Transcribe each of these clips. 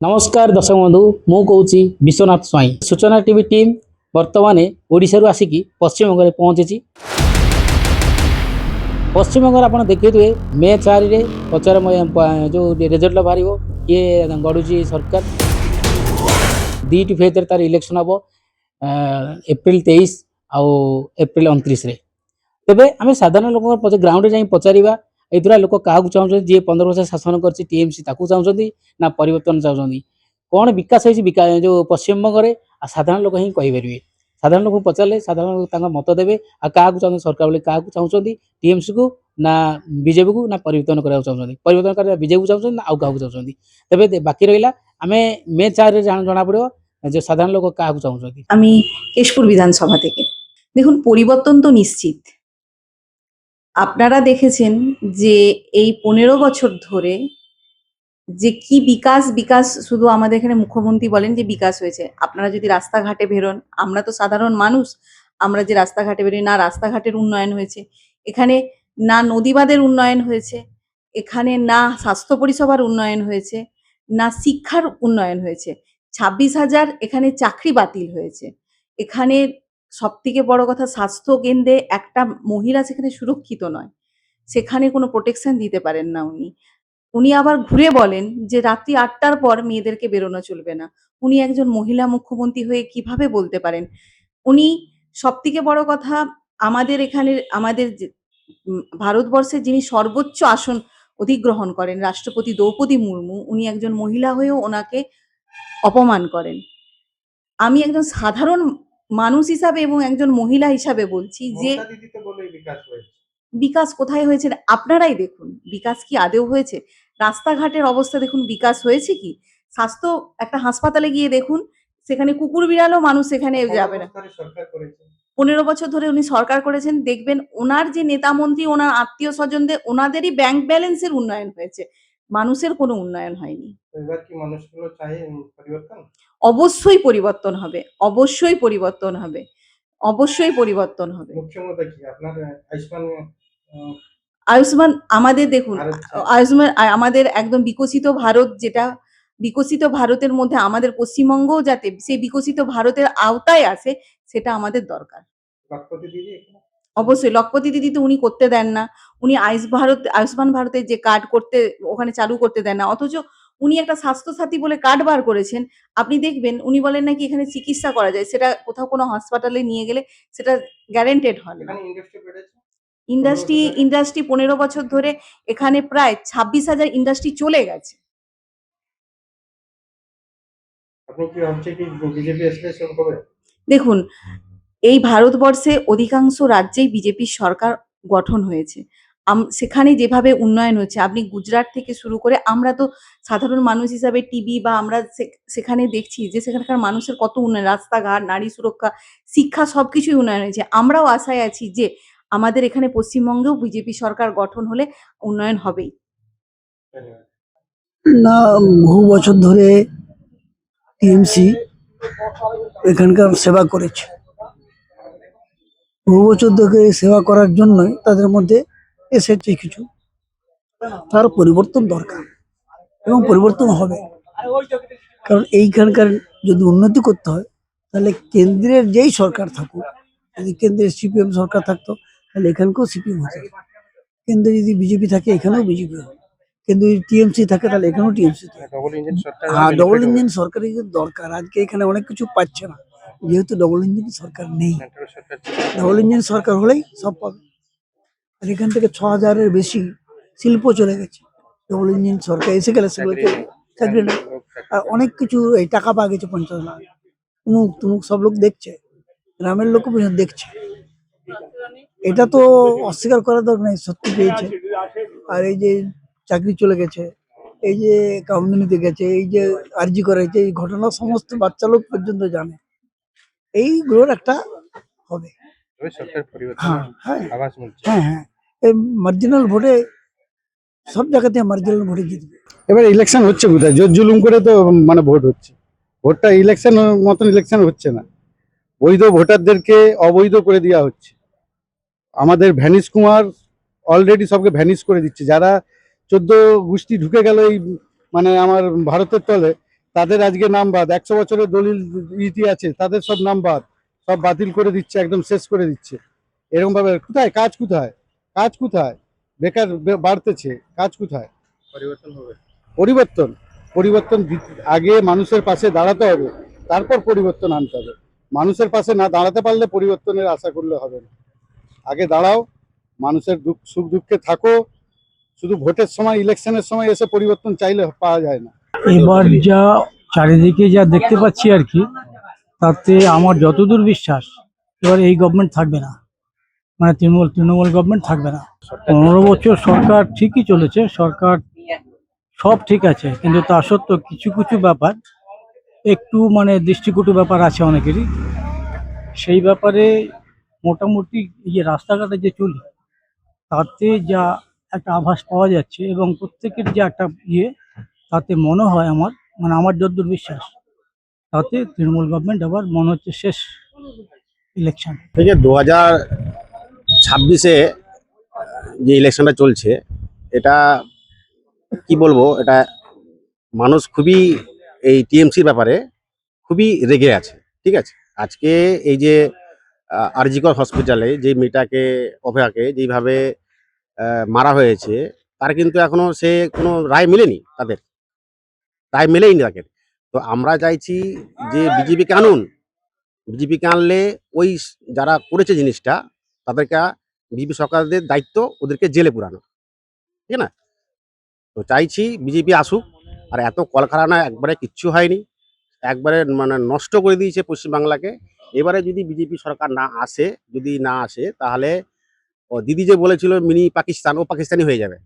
नमस्कार दर्शक बंधु मु कहूँ विश्वनाथ स्वाई सूचना टीवी टीम बर्तमान ओडिशा आसिक पश्चिम बंग में पहुंची। पश्चिम बंग आप देखिए मे 4 रे प्रचार जो रिजल्ट बाहर किए गढ़ुची सरकार दुईट फेज तार इलेक्शन हम एप्रिल 23 आउ एप्रिल 29 रे। तेबे आम साधारण लोक ग्राउंड जाई पचारिबा एथुरा लोक क्या चाहते जी 15 वर्ष शासन कर टीएमसी चाहते ना परिवर्तन चाहते कौन विकास होती जो पश्चिम बंग में साधारण लोक ही कहींपर साधारण लोक पचारे साधारण लोग मत देवे आ क्या चाहते सरकार बोले क्या चाहते टीएमसी को ना बीजेपी को ना परिवर्तन करने चाहते परिवर्तन कर बीजेपी को चाहते ना आउ क्या चाहते तेज बाकी रहा आम मे 4 जना पड़ो जो साधारण लोक क्या चाहते। আমি কেশপুর বিধানসভা থেকে। দেখুন, পরিবর্তন তো নিশ্চিত। আপনারা দেখেছেন যে এই 15 বছর ধরে যে কি বিকাশ বিকাশ শুধু আমাদের এখানে মুখ্যমন্ত্রী বলেন যে বিকাশ হয়েছে। আপনারা যদি রাস্তাঘাটে বেরোন, আমরা তো সাধারণ মানুষ, আমরা যে রাস্তাঘাটে বেরোই, না রাস্তাঘাটের উন্নয়ন হয়েছে এখানে, না নদীবাঁধের উন্নয়ন হয়েছে এখানে, না স্বাস্থ্য পরিষেবার উন্নয়ন হয়েছে, না শিক্ষার উন্নয়ন হয়েছে। 26,000 এখানে চাকরি বাতিল হয়েছে। এখানে সবথেকে বড় কথা, স্বাস্থ্য কেন্দ্রে একটা মহিলা সেখানে সুরক্ষিত নয়, সেখানে কোনো প্রোটেকশন দিতে পারেন না উনি। উনি আবার ঘুরে বলেন যে রাত্রি 8টার পর মেয়েদেরকে বেরোনো চলবে না। উনি একজন মহিলা মুখ্যমন্ত্রী হয়ে কিভাবে বলতে পারেন? উনি সবথেকে বড় কথা, আমাদের এখানে আমাদের যে ভারতবর্ষের যিনি সর্বোচ্চ আসন অধিগ্রহণ করেন রাষ্ট্রপতি দ্রৌপদী মুর্মু, উনি একজন মহিলা হয়েও ওনাকে অপমান করেন। আমি একজন সাধারণ মানুষ হিসাবে এবং একজন মহিলা হিসাবে বলছি যে বিকাশ কোথায় হয়েছে আপনারাই দেখুন। বিকাশ কি আদৌ হয়েছে? রাস্তাঘাটের অবস্থা দেখুন, বিকাশ হয়েছে কি? স্বাস্থ্য, একটা হাসপাতালে গিয়ে দেখুন, সেখানে কুকুর বিড়ালও মানুষ সেখানে যাবে না। 15 বছর ধরে উনি সরকার করেছেন, দেখবেন ওনার যে নেতা মন্ত্রী, ওনার আত্মীয় স্বজনদের, ওনাদেরই ব্যাংক ব্যালেন্সের উন্নয়ন হয়েছে, মানুষের কোনো উন্নয়ন হয়নি। এবার কি মানুষগুলো চায় পরিবর্তন? অবশ্যই পরিবর্তন হবে, অবশ্যই পরিবর্তন হবে, অবশ্যই পরিবর্তন হবে। মুখ্যমন্ত্রী কি আপনার আয়ুষ্মান আমাদের দেখুন, আয়ুষ্মান আমাদের একদম বিকশিত ভারত, যেটা বিকশিত ভারতের মধ্যে আমাদের পশ্চিমবঙ্গও যাতে সেই বিকশিত ভারতের আওতায় আসে, সেটা আমাদের দরকার। অবশ্যই লখপতি দিদি তো উনি করতে দেন না। উনি আয়ুষ্মান ভারতের যে কার্ড করতে ওখানে চালু করতে দেন না, অথচ উনি একটা স্বাস্থ্যসাথী বলে কার্ড বার করেছেন। আপনি দেখবেন উনি বলেন নাকি এখানে চিকিৎসা করা যায়, সেটা কোথাও কোনো হাসপাতালে নিয়ে গেলে সেটা গ্যারেন্টেড হয় না। ইন্ডাস্ট্রি 15 বছর ধরে এখানে প্রায় 26,000 ইন্ডাস্ট্রি চলে গেছে। দেখুন, এই ভারতবর্ষে অধিকাংশ রাজ্যেই বিজেপির সরকার গঠন হয়েছে। সেখানে যেভাবে উন্নয়ন হচ্ছে, আপনি গুজরাট থেকে শুরু করে, আমরা তো সাধারণ মানুষ হিসাবে টিভি বা আমরা সেখানে দেখছি যে সেখানকার মানুষের কত উন্নয়ন, রাস্তাঘাট, নারী সুরক্ষা, শিক্ষা, সবকিছুই উন্নয়ন হয়েছে। আমরাও আশায় আছি যে আমাদের এখানে পশ্চিমবঙ্গেও বিজেপি সরকার গঠন হলে উন্নয়ন হবেই। না, বহু বছর ধরে টিএমসি এখানকার সেবা করেছে। বহু বছর ধরে সেবা করার জন্যই তাদের মধ্যে এসেছে কিছু, তার পরিবর্তন দরকার এবং পরিবর্তন হবে। কারণ এইখানকার যদি উন্নতি করতে হয়, তাহলে কেন্দ্রের যেই সরকার থাকুক, যদি কেন্দ্রের সিপিএম সরকার থাকতো তাহলে এখানকেও সিপিএম হতো, কেন্দ্রে যদি বিজেপি থাকে এখানেও বিজেপি হবে, কিন্তু যদি টিএমসি থাকে তাহলে এখানেও টিএমসি থাকে। হ্যাঁ, ডবল ইঞ্জিন সরকারের দরকার। আজকে এখানে অনেক কিছু পাচ্ছে না, যেহেতু ডবল ইঞ্জিন সরকার নেই। ডবল ইঞ্জিন সরকার হলেই সব পাবে। আর এখান থেকে 6,000-এর বেশি শিল্প চলে গেছে। ডবল ইঞ্জিন সরকার এসে গেলে সেগুলোকে চাকরি নেই। আর অনেক কিছু এই টাকা পাওয়া গেছে 50 লাখ, তুমুক তুমুক সব লোক দেখছে, গ্রামের লোকও পর্যন্ত দেখছে। এটা তো অস্বীকার করার দরকার নেই, সত্যি পেয়েছে। আর এই যে চাকরি চলে গেছে, এই যে কামদুনিতে গেছে, এই যে আরজি করেছে, এই ঘটনা সমস্ত বাচ্চা লোক পর্যন্ত জানে। এইগুলোর একটা হবে। হ্যাঁ হ্যাঁ হ্যাঁ হ্যাঁ, এই মার্জিনাল ভোটে সব জায়গাতে মার্জিনাল ভোটে জিতবে। এবার ইলেকশন হচ্ছে কোথায়? জোর জুলুম করে তো ভোট হচ্ছে। ভোটটা ইলেকশন মতন ইলেকশন হচ্ছে না, বৈধ ভোটারদেরকে অবৈধ করে দেওয়া হচ্ছে। আমাদের ভ্যানিশ কুমার অলরেডি সবকে ভ্যানিশ করে দিচ্ছে। যারা 14 গোষ্ঠী ঢুকে গেল এই আমার ভারতের তলে, তাদের আজকে নাম বাদ, 100 বছরের দলিল ইতি আছে, তাদের সব নাম বাদ, সব বাতিল করে দিচ্ছে, একদম শেষ করে দিচ্ছে। এরকম ভাবে কোথায় কাজ, কোথায় কাজ, কোথায় বেকার বাড়তেছে, কাজ কোথায়? পরিবর্তন হবে। পরিবর্তন পরিবর্তন আগে মানুষের পাশে দাঁড়াতে হবে, তারপর পরিবর্তন আনতে হবে। মানুষের পাশে না দাঁড়াতে পারলে পরিবর্তনের আশা করলে হবে না। আগে দাঁড়াও, মানুষের সুখ দুঃখে থাকো। শুধু ভোটের সময়, ইলেকশনের সময় এসে পরিবর্তন চাইলে পাওয়া যায় না। এবার যা চারিদিকে যা দেখতে পাচ্ছি আর কি, তাতে আমার যতদূর বিশ্বাস এবার এই গভর্নমেন্ট থাকবে না, মানে তৃণমূল গভর্নমেন্ট থাকবে না। 15 বছর সরকার ঠিকই চলেছে, সরকার সব ঠিক আছে, কিন্তু তা সত্ত্বেও কিছু কিছু ব্যাপার একটু মানে দৃষ্টিকটু ব্যাপার আছে অনেকেরই। সেই ব্যাপারে মোটামুটি এই যে রাস্তাঘাটে যে চলি, তাতে যা একটা আভাস পাওয়া যাচ্ছে এবং প্রত্যেকের যে একটা তাতে মনে হয় আমার, মানে আমার যতদূর বিশ্বাস, তাতে তৃণমূল গভর্নমেন্ট আবার মনে হচ্ছে শেষ ইলেকশন। থেকে 2026-এ যে ইলেকশনটা চলছে, এটা কি বলবো, এটা মানুষ খুবই এই টিএমসির ব্যাপারে খুবই রেগে আছে। ঠিক আছে, আজকে এই যে আরজিকর হসপিটালে যে মেয়েটাকে, অভয়াকে যেইভাবে মারা হয়েছে, তার কিন্তু এখনো সে কোনো রায় মেলেনি, তাদের রায় মেলেইনি তাকে। তো আমরা চাইছি যে বিজেপিকে আনুন, বিজেপিকে আনলে ওই যারা করেছে জিনিসটা, তাদেরকে বিজেপি সরকারদের দায়িত্ব ওদেরকে জেলে পুরানো, ঠিক না? তো চাইছি বিজেপি আসুক। আর এত কলকারখানা একবারে কিচ্ছু হয়নি, একবারে মানে নষ্ট করে দিয়েছে পশ্চিমবাংলাকে। এবারে যদি বিজেপি সরকার যদি না আসে, তাহলে ও দিদি যে বলেছিল মিনি পাকিস্তান, ও পাকিস্তানি হয়ে যাবে।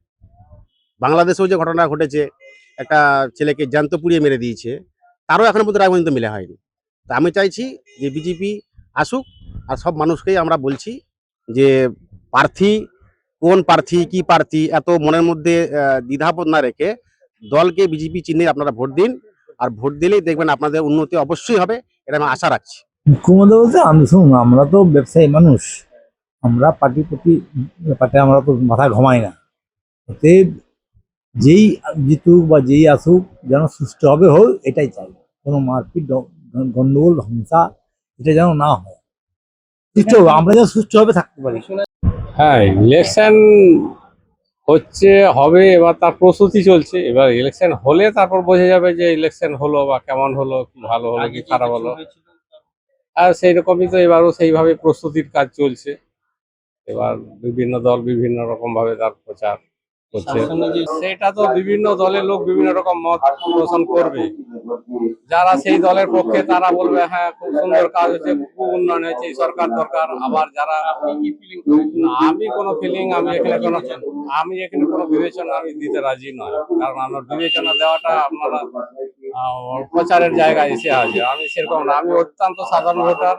বাংলাদেশেও যে ঘটনা ঘটেছে, একটা ছেলেকে জ্যান্ত পুড়িয়ে মেরে দিয়েছে, তারও এখনো পর্যন্ত রায় পর্যন্ত মিলে হয়নি। তা আমি চাইছি যে বিজেপি আসুক। আর সব মানুষকেই আমরা বলছি যে প্রার্থী কোন প্রার্থী, কি প্রার্থী, এত মনের মধ্যে দ্বিধাবোধ না রেখে দলকে বিজেপি চিহ্নে আপনারা ভোট দিন। আর ভোট দিলেই দেখবেন আপনাদের উন্নতি অবশ্যই হবে, এটা আমি আশা রাখছি। মুখ্যমন্ত্রী বলতে আমি শুনুন, আমরা তো ব্যবসায়ী মানুষ, আমরা পার্টি প্রতি ব্যাপারটা আমরা তো মাথা ঘমাই না। এতে যেই জিতুক বা যেই আসুক, যেন সুষ্ঠুভাবে হোক এটাই চাই। কোনো মারপিট, গন্ডগোল, হিংসা এটা যেন না হয়। সুষ্ঠু আমরা যেন সুষ্ঠুভাবে থাকতে পারি। হ্যাঁ, ইলেকশন হবে, এবার তার প্রস্তুতি চলছে। এবার ইলেকশন হলে তারপর বোঝা যাবে যে ইলেকশন হলো বা কেমন হলো, কি ভালো হলো কি খারাপ হলো। আর সেই রকমই তো এবারও সেইভাবে প্রস্তুতির কাজ চলছে। এবার বিভিন্ন দল বিভিন্ন রকম ভাবে তার প্রচার করছে। সেটা তো বিভিন্ন দলের লোক বিভিন্ন রকম মত পোষণ করবে। যারা সেই দলের পক্ষে তারা বলবে হ্যাঁ খুব সুন্দর কাজ হচ্ছে, খুব উন্নয়ন হয়েছে, এই সরকার দরকার। আবার যারা আমি কোনো ফিলিং, আমি এখানে কোনো বিবেচনা আমি দিতে রাজি নয়, কারণ আমার বিবেচনা দেওয়াটা আপনারা প্রচারের জায়গায় এসে আছে। আমি সেরকম না, আমি অত্যন্ত সাধারণ ভোটার।